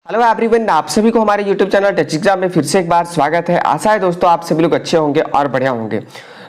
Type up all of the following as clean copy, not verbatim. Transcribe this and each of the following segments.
Hello everyone, आप सभी को हमारे यूट्यूब चैनल टच एग्जाम में फिर से एक बार स्वागत है। आशा है दोस्तों आप सभी लोग अच्छे होंगे और बढ़िया होंगे।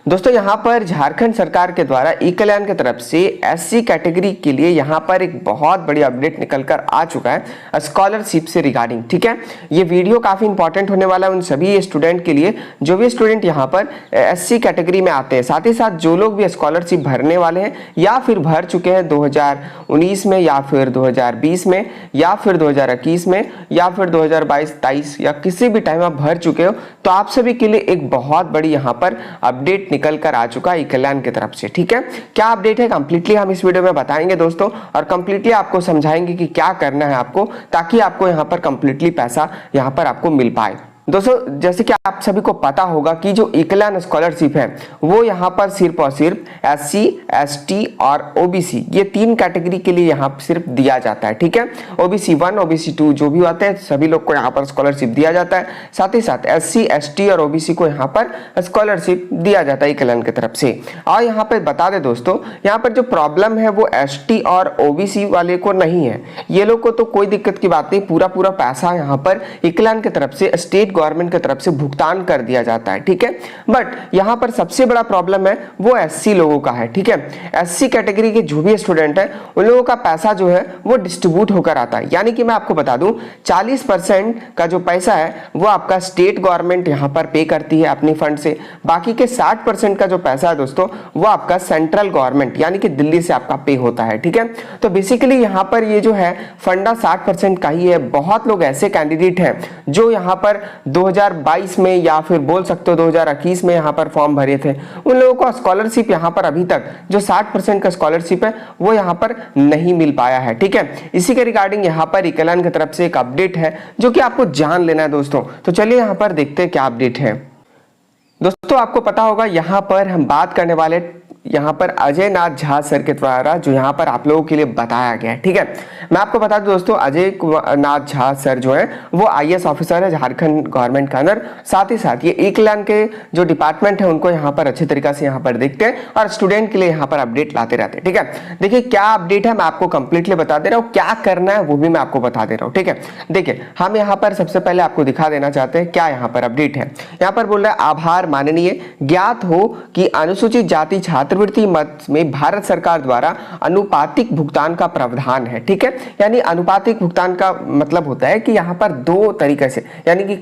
दोस्तों यहाँ पर झारखंड सरकार के द्वारा ई कल्याण की तरफ से एससी कैटेगरी के लिए यहाँ पर एक बहुत बड़ी अपडेट निकल कर आ चुका है स्कॉलरशिप से रिगार्डिंग। ठीक है, ये वीडियो काफी इंपॉर्टेंट होने वाला है उन सभी स्टूडेंट के लिए जो भी स्टूडेंट यहाँ पर एससी कैटेगरी में आते हैं, साथ ही साथ जो लोग भी स्कॉलरशिप भरने वाले हैं या फिर भर चुके हैं 2019 में या फिर 2020 में या फिर 2021 में या फिर 2022-23 या किसी भी टाइम आप भर चुके हो, तो आप सभी के लिए एक बहुत बड़ी यहाँ पर अपडेट निकल कर आ चुका है ई कल्याण की तरफ से। ठीक है, क्या अपडेट है कंप्लीटली हम इस वीडियो में बताएंगे दोस्तों, और कंप्लीटली आपको समझाएंगे कि क्या करना है आपको ताकि आपको यहाँ पर कंप्लीटली पैसा यहाँ पर आपको मिल पाए। दोस्तों जैसे कि आप सभी को पता होगा कि जो ई कल्याण स्कॉलरशिप है वो यहाँ पर सिर्फ और सिर्फ एससी, एसटी और ओबीसी ये तीन कैटेगरी के लिए यहाँ सिर्फ दिया जाता है। ठीक है, ओबीसी 1, ओबीसी 2 जो भी होते हैं सभी लोग को यहाँ पर स्कॉलरशिप दिया जाता है। साथ ही साथ एससी, एसटी और ओबीसी को यहाँ पर स्कॉलरशिप दिया जाता है ई कल्याण की तरफ से। और यहाँ पर बता दें दोस्तों, यहाँ पर जो प्रॉब्लम है वो एसटी और ओबीसी वाले को नहीं है, ये लोग को तो कोई दिक्कत की बात नहीं, पूरा पैसा यहाँ पर ई कल्याण की तरफ से स्टेट गवर्नमेंट की तरफ से भुगतान कर दिया जाता है। ठीक है, बट यहां पर सबसे बड़ा प्रॉब्लम है वो एससी लोगों का है। ठीक है, एससी कैटेगरी के जो भी स्टूडेंट हैं उन लोगों का पैसा जो है वो डिस्ट्रीब्यूट होकर आता है, यानी कि मैं आपको बता दूं 40% का जो पैसा है वो आपका स्टेट गवर्नमेंट यहां पर पे करती है अपनी फंड से, बाकी के 60% का जो पैसा है दोस्तों वो आपका सेंट्रल गवर्नमेंट यानी कि दिल्ली से आपका पे होता है। ठीक है, तो बेसिकली यहां पर ये जो है फंडा 60% का ही है। बहुत लोग ऐसे कैंडिडेट हैं जो यहां पर 2022 में या फिर बोल सकते हो 2021 में यहाँ पर फॉर्म भरे थे, उन लोगों को स्कॉलरशिप यहाँ पर अभी तक जो 60% का स्कॉलरशिप है वो यहाँ पर नहीं मिल पाया है। ठीक है, इसी के रिगार्डिंग यहाँ पर ई कल्याण की तरफ से एक अपडेट है जो कि आपको जान लेना है दोस्तों। तो चलिए यहाँ पर देखते हैं क्या अपडेट है। दोस्तों आपको पता होगा यहाँ पर हम बात करने वाले यहाँ पर अजय नाथ झा सर के द्वारा जो यहाँ पर आप लोगों के लिए बताया गया है। ठीक है, मैं आपको बता दूं दोस्तों, अजय नाथ झा सर जो है वो आईएएस ऑफिसर है झारखंड गवर्नमेंट का अंदर। साथ ही साथ ये ई कल्याण के जो डिपार्टमेंट है उनको यहाँ पर अच्छे तरीके से यहाँ पर देखते हैं और स्टूडेंट के लिए यहाँ पर अपडेट लाते रहते हैं। ठीक है, देखिए क्या अपडेट है मैं आपको कंप्लीटली बता दे रहा हूँ, क्या करना है वो भी मैं आपको बता दे रहा हूँ। ठीक है, देखिए हम यहाँ पर सबसे पहले आपको दिखा देना चाहते हैं क्या यहाँ पर अपडेट है। यहाँ पर बोल रहा है, आभार माननीय, ज्ञात हो कि अनुसूचित जाति छात्रवृत्ति मद में भारत सरकार द्वारा अनुपातिक भुगतान का प्रावधान है। ठीक है, यानी अनुपातिक भुगतान का मतलब होता है कि यहाँ पर दो तरीके से, यानी कि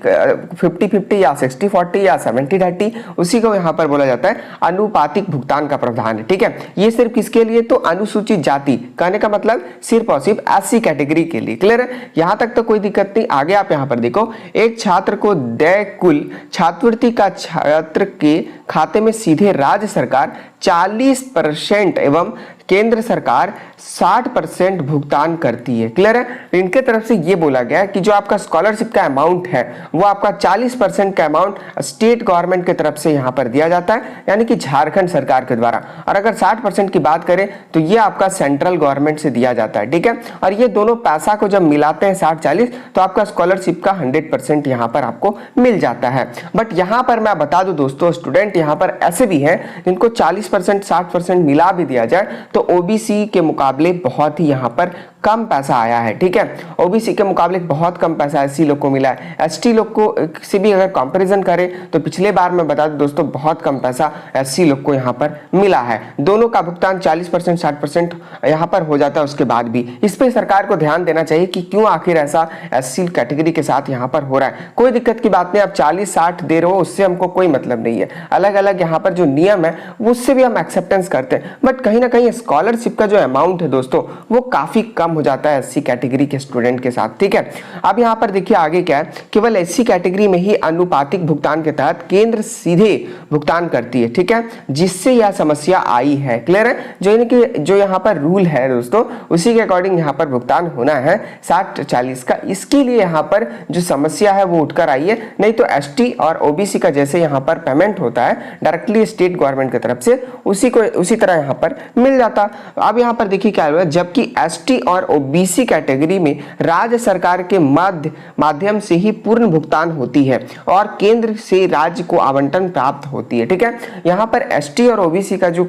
50-50 या 60-40 या 70-30, उसी को यहाँ पर बोला जाता है अनुपातिक भुगतान का प्रावधान है। ठीक है, ये सिर्फ किसके लिए, तो अनुसूचित जाति, कहने का मतलब सिर्फ और सिर्फ एससी कैटेगरी के लिए। क्लियर है, यहां तक तो कोई दिक्कत नहीं। आगे आप यहाँ पर देखो, एक छात्र को देय कुल छात्रवृत्ति का छात्र के खाते में सीधे राज्य सरकार 40% एवं केंद्र सरकार 60% भुगतान करती है। क्लियर है, इनके तरफ से ये बोला गया है कि जो आपका स्कॉलरशिप का अमाउंट है वो आपका 40% का अमाउंट स्टेट गवर्नमेंट की तरफ से यहाँ पर दिया जाता है, यानी कि झारखंड सरकार के द्वारा। और अगर 60% की बात करें तो ये आपका सेंट्रल गवर्नमेंट से दिया जाता है। ठीक है, और ये दोनों पैसा को जब मिलाते हैं 60-40 तो आपका स्कॉलरशिप का 100% यहाँ पर आपको मिल जाता है। बट यहाँ पर मैं बता दूं दोस्तों, स्टूडेंट यहाँ पर ऐसे भी हैं जिनको 40% 60% मिला भी दिया जाए तो ओबीसी के मुकाबले बहुत ही यहाँ पर कम पैसा आया है। ठीक है, ओबीसी के मुकाबले बहुत कम पैसा एससी लोग को मिला है। एसटी लोग को से भी अगर कंपैरिजन करें तो पिछले बार मैं बता दूं दोस्तों बहुत कम पैसा एससी लोग को यहाँ पर मिला है। दोनों का भुगतान 40% 60% यहाँ पर हो जाता है उसके बाद भी। इस पे सरकार को ध्यान देना चाहिए कि क्यों आखिर ऐसा एससी कैटेगरी के साथ यहाँ पर हो रहा है। कोई दिक्कत की बात नहीं, आप 40-60 दे रहे हो उससे हमको कोई मतलब नहीं है, अलग अलग यहाँ पर जो नियम है उससे भी हम एक्सेप्टेंस करते हैं। बट कहीं ना कहीं स्कॉलरशिप का जो अमाउंट है दोस्तों वो काफी कम हो जाता है एससी कैटेगरी के स्टूडेंट के साथ। ठीक है, अब यहाँ पर देखिए आगे क्या है, केवल एससी कैटेगरी में ही अनुपातिक भुगतान के तहत केंद्र सीधे भुगतान करती है। ठीक है, जिससे यह समस्या आई है। क्लियर है, जो यहाँ पर रूल है दोस्तों उसी के अकॉर्डिंग यहाँ पर भुगतान होना है 60-40 का। इसके लिए यहाँ पर जो समस्या है वो उठकर आई है, नहीं तो एसटी और ओबीसी का जैसे यहाँ पर पेमेंट होता है डायरेक्टली स्टेट गवर्नमेंट की तरफ से उसी तरह यहाँ पर मिल जाता। अब यहाँ पर देखिए क्या हुआ, जबकि एसटी और और ओबीसी कैटेगरी में राज्य सरकार के माध्यम से ही पूर्ण भुगतान होती है और केंद्र से राज्य को आवंटन प्राप्त होती है। ठीक है, यहाँ पर एसटी और ओबीसी का जो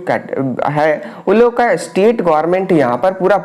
है उन लोगों का स्टेट गवर्नमेंट यहाँ पर पूरा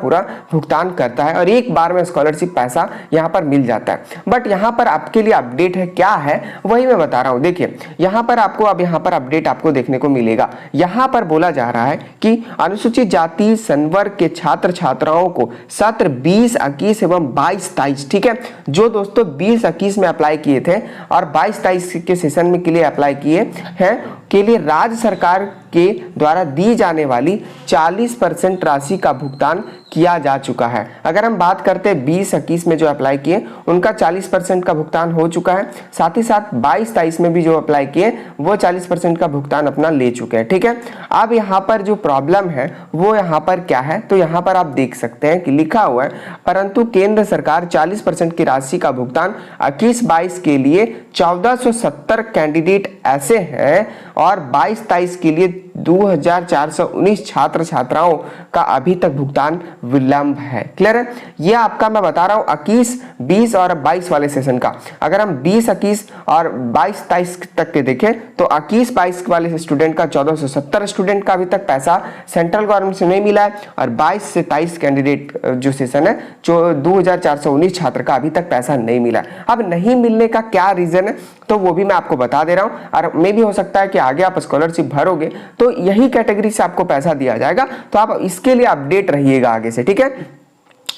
भुगतान करता है और एक बार में स्कॉलरशिप पैसा यहाँ पर मिल जाता है। बट यहाँ पर आपके लिए अपडेट है, क्या है वही मैं बता रहा हूँ। देखिए यहाँ पर आपको यहाँ पर अपडेट आपको देखने को मिलेगा। यहाँ पर बोला जा रहा है कि अनुसूचित जाति संवर्ग के छात्र छात्राओं को सत्र 20-21 एवं 22-23, ठीक है, जो दोस्तों 20-21 में अप्लाई किए थे और 22-23 के सेशन में के लिए अप्लाई किए हैं के लिए राज्य सरकार के द्वारा दी जाने वाली 40% राशि का भुगतान किया जा चुका है। अगर हम बात करते हैं 20-21 में जो अप्लाई किए उनका 40% का भुगतान हो चुका है, साथ ही साथ 22-23 में भी जो अप्लाई किए वो 40% का भुगतान अपना ले चुके हैं। ठीक है, अब यहाँ पर जो प्रॉब्लम है वो यहाँ पर क्या है, तो यहाँ पर आप देख सकते हैं कि लिखा हुआ है परंतु केंद्र सरकार 40% की राशि का भुगतान 21-22 के लिए 1470 कैंडिडेट ऐसे हैं और 22-23 के लिए 2419 छात्र छात्राओं का अभी तक भुगतान विलंब है। क्लियर है, ये आपका मैं बता रहा हूं 21, 20 और 22 वाले सेशन का। अगर हम 20-21 और 22-23 तक के देखें तो 21-22 वाले स्टूडेंट का 1470 स्टूडेंट का अभी तक पैसा सेंट्रल गवर्नमेंट से नहीं मिला है और 22 से 23 कैंडिडेट जो सेशन है जो 2419 छात्र का अभी तक पैसा नहीं मिला। अब नहीं मिलने का क्या रीजन है तो वो भी मैं आपको बता दे रहा हूं और मे भी हो सकता है कि आगे आप स्कॉलरशिप भरोगे तो यही कैटेगरी से आपको पैसा दिया जाएगा, तो आप इसके लिए अपडेट रहिएगा आगे से। ठीक है,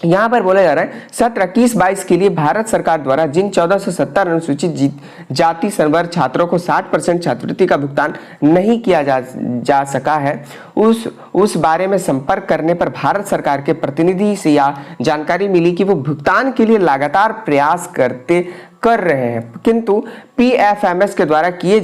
यहां पर बोला जा रहा है सत्र 21-22 के लिए भारत सरकार द्वारा जिन 1470 अनुसूचित जाति संवर्ग छात्रों को 60% छात्रवृत्ति का भुगतान नहीं किया जा सका है उस बारे में संपर्क करने पर भारत सरकार के प्रतिनिधि से यह जानकारी मिली कि वो भुगतान के लिए लगातार प्रयास कर रहे हैं, किंतु पीएफएमएस के द्वारा किए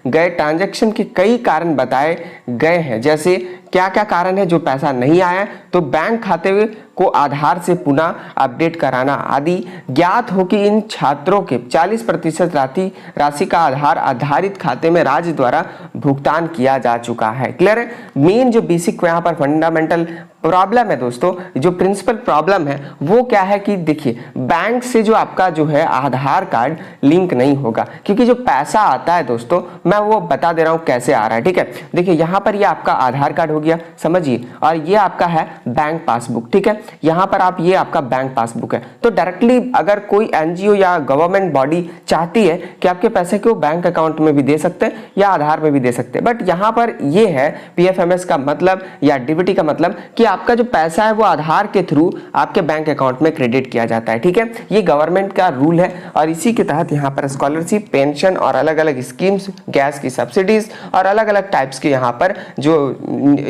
गए ट्रांजैक्शन के कई कारण बताए गए हैं। जैसे क्या क्या कारण है जो पैसा नहीं आया, तो बैंक खाते को आधार से पुनः अपडेट कराना आदि। ज्ञात हो कि इन छात्रों के 40% राशि का आधार आधारित खाते में राज्य द्वारा भुगतान किया जा चुका है। क्लियर है, मेन जो बेसिक यहाँ पर फंडामेंटल प्रॉब्लम है दोस्तों, जो प्रिंसिपल प्रॉब्लम है वो क्या है कि देखिए बैंक से जो आपका जो है आधार कार्ड लिंक नहीं होगा, क्योंकि जो पैसा आता है दोस्तों मैं वो बता दे रहा हूँ कैसे आ रहा है। ठीक है, देखिए यहाँ पर ये आपका आधार कार्ड हो गया समझिए, और ये आपका है बैंक पासबुक। ठीक है, यहाँ पर आप ये आपका बैंक पासबुक है, तो डायरेक्टली अगर कोई एनजीओ या गवर्नमेंट बॉडी चाहती है कि आपके पैसे को बैंक अकाउंट में भी दे सकते हैं या आधार में भी दे सकते हैं, बट यहाँ पर ये है पीएफएमएस का मतलब या डीबीटी का मतलब कि आपका जो पैसा है वो आधार के थ्रू आपके बैंक अकाउंट में क्रेडिट किया जाता है। ठीक है, ये गवर्नमेंट का रूल है और इसी के तहत यहाँ पर स्कॉलरशिप, पेंशन और अलग अलग स्कीम्स, गैस की सब्सिडीज और अलग अलग टाइप्स के यहाँ पर जो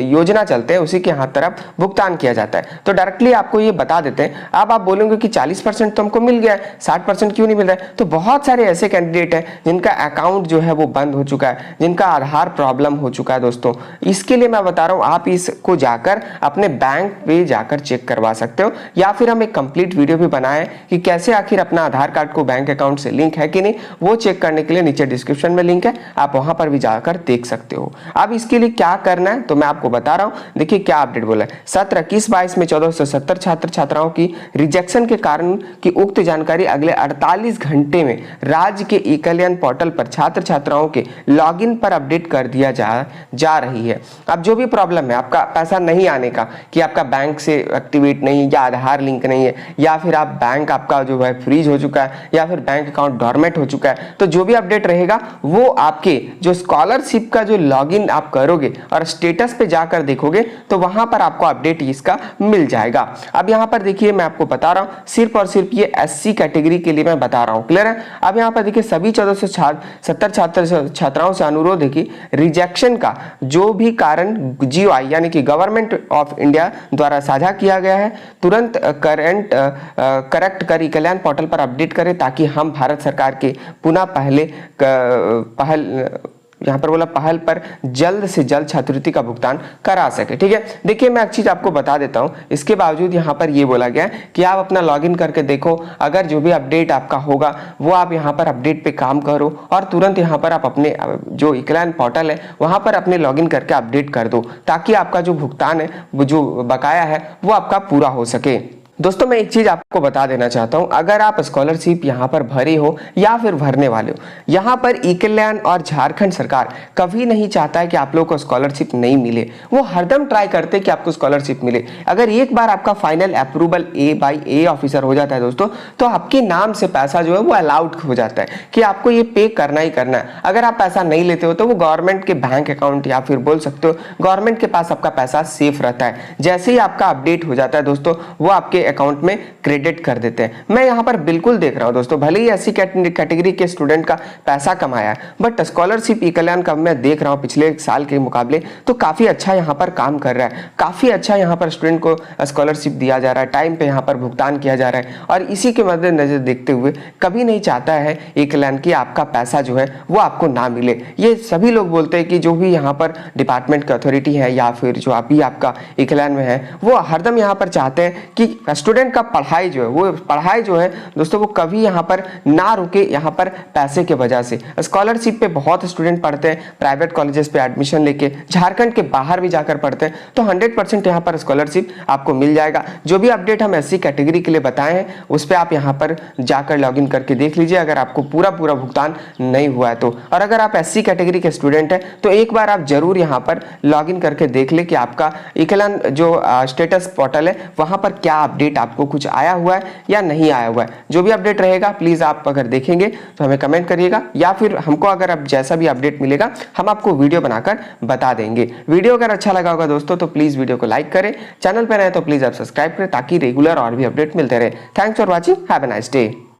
योजना चलते हैं उसी के यहाँ तरफ भुगतान किया जाता है। तो डायरेक्टली आपको ये बता देते हैं। अब आप बोलेंगे कि 40% तो हमको मिल गया है, 60% क्यों नहीं मिल रहा है? तो बहुत सारे ऐसे कैंडिडेट हैं जिनका अकाउंट जो है वो बंद हो चुका है, जिनका आधार प्रॉब्लम हो चुका है दोस्तों। इसके लिए मैं बता रहा हूँ आप इसको जाकर अपने बैंक पे जाकर चेक करवा सकते हो, या फिर हम एक कंप्लीट वीडियो भी बनाए कि कैसे आखिर अपना आधार कार्ड को बैंक अकाउंट से लिंक है कि नहीं, वो चेक करने के लिए नीचे डिस्क्रिप्शन में लिंक है, आप वहां पर भी जाकर देख सकते हो। अब इसके लिए क्या करना है तो मैं आपको बता रहा हूं। देखिए क्या अपडेट बोला है, सत्र 21-22 में 1470 छात्र छात्राओं की रिजेक्शन के कारण की उक्त जानकारी अगले 48 घंटे में राज्य के ई कल्याण पोर्टल पर छात्र छात्राओं के लॉगिन पर अपडेट कर दिया जा रही है। अब जो भी प्रॉब्लम है आपका पैसा नहीं आने का, कि आपका बैंक से एक्टिवेट नहीं या आधार लिंक नहीं है, या फिर आप बैंक आपका जो है फ्रीज हो चुका है, या फिर बैंक अकाउंट डॉर्मेंट हो चुका है, तो जो भी अपडेट रहेगा वो आपके जो स्कॉलरशिप का जो लॉगिन आप करोगे और स्टेटस पे जाकर देखोगे तो वहां पर आपको अपडेट इसका मिल जाएगा। अब यहाँ पर देखिए मैं आपको बता रहा हूँ सिर्फ और सिर्फ ये एससी कैटेगरी के लिए मैं बता रहा हूँ। क्लियर है, अब यहाँ पर देखिए सभी 1470 छात्र छात्राओं से अनुरोध है कि रिजेक्शन का जो भी कारण जीओआई यानी कि गवर्नमेंट ऑफ इंडिया द्वारा साझा किया गया है तुरंत करेक्ट कर ई कल्याण पोर्टल पर अपडेट करें, ताकि हम भारत सरकार के पुनः यहाँ पर बोला पहल पर जल्द से जल्द छात्रवृत्ति का भुगतान करा सके। ठीक है, देखिए मैं एक चीज आपको बता देता हूँ, इसके बावजूद यहाँ पर ये बोला गया कि आप अपना लॉगिन करके देखो, अगर जो भी अपडेट आपका होगा वो आप यहाँ पर अपडेट पे काम करो और तुरंत यहाँ पर आप अपने जो ई कल्याण पोर्टल है वहां पर अपने लॉगिन करके अपडेट कर दो, ताकि आपका जो भुगतान है वो जो बकाया है वो आपका पूरा हो सके। दोस्तों मैं एक चीज आपको बता देना चाहता हूं, अगर आप स्कॉलरशिप यहां पर भरे हो या फिर भरने वाले हो, यहां पर ई कल्याण और झारखंड सरकार कभी नहीं चाहता है कि आप लोग को स्कॉलरशिप नहीं मिले। वो हरदम ट्राई करते हैं कि आपको स्कॉलरशिप मिले। अगर एक बार आपका final approval A by A officer हो जाता है दोस्तों, तो आपके नाम से पैसा जो है वो अलाउड हो जाता है कि आपको ये पे करना ही करना है। अगर आप पैसा नहीं लेते हो तो वो गवर्नमेंट के बैंक अकाउंट या फिर बोल सकते हो गवर्नमेंट के पास आपका पैसा सेफ रहता है। जैसे ही आपका अपडेट हो जाता है दोस्तों, वो आपके अकाउंट में क्रेडिट कर देते हैं। मैं यहाँ पर बिल्कुल देख रहा हूँ दोस्तों, भले ही एससी कैटेगरी के स्टूडेंट का पैसा कमाया है, बट स्कॉलरशिप ई कल्याण का मैं देख रहा हूँ पिछले साल के मुकाबले तो काफी अच्छा यहाँ पर काम कर रहा है। काफी अच्छा यहाँ पर स्टूडेंट को स्कॉलरशिप दिया जा रहा है, टाइम पे यहाँ पर भुगतान किया जा रहा है, और इसी के मद्देनजर देखते हुए कभी नहीं चाहता है ई कल्याण की आपका पैसा जो है वो आपको ना मिले। ये सभी लोग बोलते हैं कि जो भी यहाँ पर डिपार्टमेंट की अथॉरिटी है या फिर जो अभी आपका ई कल्याण में है, वो हरदम यहाँ पर चाहते हैं कि स्टूडेंट का पढ़ाई जो है दोस्तों वो कभी यहाँ पर ना रुके, यहाँ पर पैसे के वजह से। स्कॉलरशिप पे बहुत स्टूडेंट पढ़ते हैं, प्राइवेट कॉलेजेस पे एडमिशन लेके झारखंड के बाहर भी जाकर पढ़ते हैं, तो 100% यहाँ पर स्कॉलरशिप आपको मिल जाएगा। जो भी अपडेट हम एससी कैटेगरी के लिए बताए हैं उस पर आप यहाँ पर जाकर लॉगिन करके देख लीजिए, अगर आपको पूरा भुगतान नहीं हुआ है तो। और अगर आप एससी कैटेगरी के स्टूडेंट हैं तो एक बार आप जरूर यहाँ पर लॉगिन करके देख ले कि आपका ई कल्याण जो स्टेटस पोर्टल है वहां पर क्या अपडेट आपको कुछ आया हुआ है या नहीं आया हुआ है। जो भी अपडेट रहेगा प्लीज आप अगर देखेंगे तो हमें कमेंट करिएगा, या फिर हमको अगर अब जैसा भी अपडेट मिलेगा हम आपको वीडियो बनाकर बता देंगे। वीडियो अगर अच्छा लगा होगा दोस्तों तो प्लीज वीडियो को लाइक करें, चैनल पर नए तो प्लीज आप सब्सक्राइब करें ताकि रेगुलर और भी अपडेट मिलते रहे। Thanks for watching, have a nice day.